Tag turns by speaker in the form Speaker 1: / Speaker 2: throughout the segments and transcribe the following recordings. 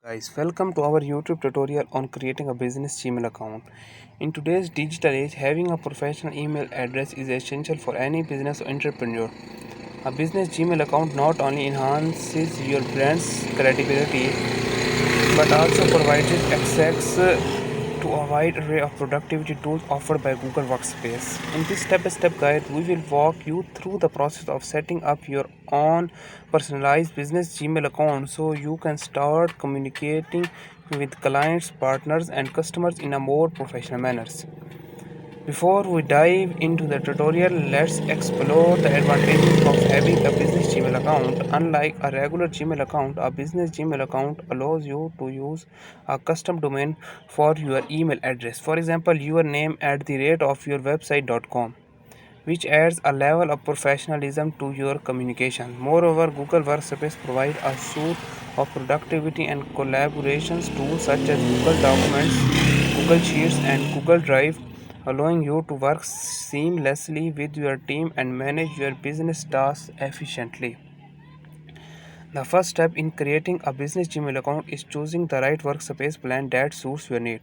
Speaker 1: Guys, welcome to our YouTube tutorial on creating a business Gmail account. In today's digital age, having a professional email address is essential for any business or entrepreneur. A business Gmail account not only enhances your brand's credibility but also provides access to a wide array of productivity tools offered by Google Workspace. In this step-by-step guide, we will walk you through the process of setting up your own personalized business Gmail account so you can start communicating with clients, partners, and customers in a more professional manner. Before we dive into the tutorial, let's explore the advantages of having a business Gmail account. Unlike a regular Gmail account, a business Gmail account allows you to use a custom domain for your email address. For example, your name at the rate of your website.com, which adds a level of professionalism to your communication. Moreover, Google Workspace provides a suite of productivity and collaborations tools such as Google Documents, Google Sheets, and Google Drive, allowing you to work seamlessly with your team and manage your business tasks efficiently. The first step in creating a business Gmail account is choosing the right workspace plan that suits your need.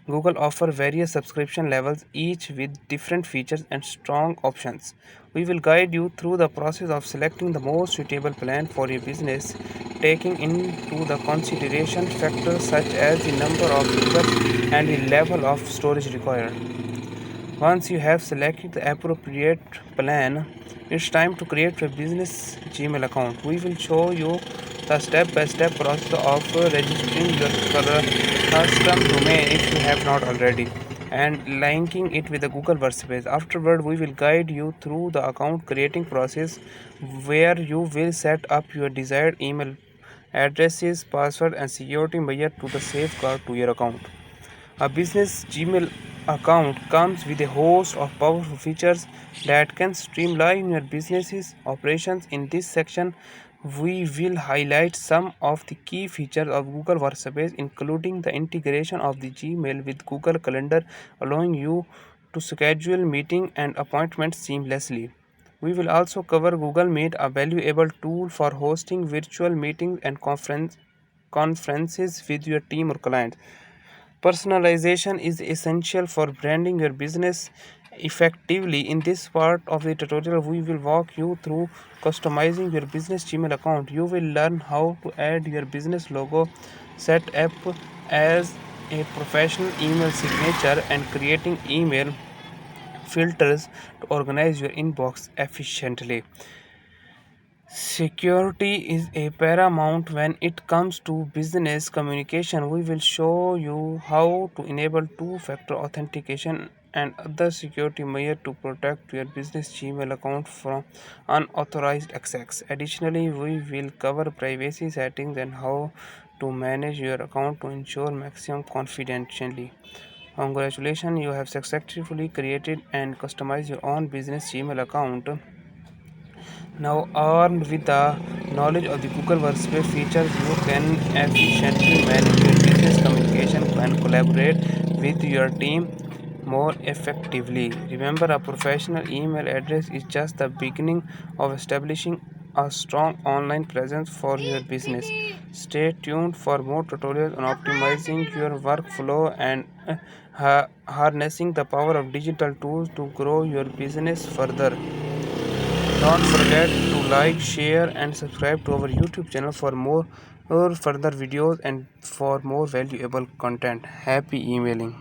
Speaker 1: Google offers various subscription levels, each with different features and strong options. We will guide you through the process of selecting the most suitable plan for your business, taking into the consideration factors such as the number of users and the level of storage required. Once you have selected the appropriate plan, it's time to create your business Gmail account. We will show you the step-by-step process of registering your custom domain if you have not already, and linking it with the Google Workspace. Afterward, we will guide you through the account creating process where you will set up your desired email addresses, password, and security measure to the safeguard to your account. A business Gmail account comes with a host of powerful features that can streamline your business's operations. In this section, we will highlight some of the key features of Google Workspace, including the integration of the Gmail with Google Calendar, allowing you to schedule meetings and appointments seamlessly. We will also cover Google Meet, a valuable tool for hosting virtual meetings and conferences with your team or clients. Personalization is essential for branding your business effectively. In this part of the tutorial, we will walk you through customizing your business Gmail account. You will learn how to add your business logo, set up as a professional email signature, and creating email filters to organize your inbox efficiently. Security is a paramount when it comes to business communication. We will show you how to enable two-factor authentication and other security measures to protect your business Gmail account from unauthorized access. Additionally, we will cover privacy settings and how to manage your account to ensure maximum confidentiality. Congratulations, you have successfully created and customized your own business Gmail account. Now, armed with the knowledge of the Google Workspace features, you can efficiently manage your business communication and collaborate with your team more effectively. Remember, a professional email address is just the beginning of establishing a strong online presence for your business. Stay tuned for more tutorials on optimizing your workflow and harnessing the power of digital tools to grow your business further. Don't forget to like, share, and subscribe to our YouTube channel for more further videos and for more valuable content. Happy emailing.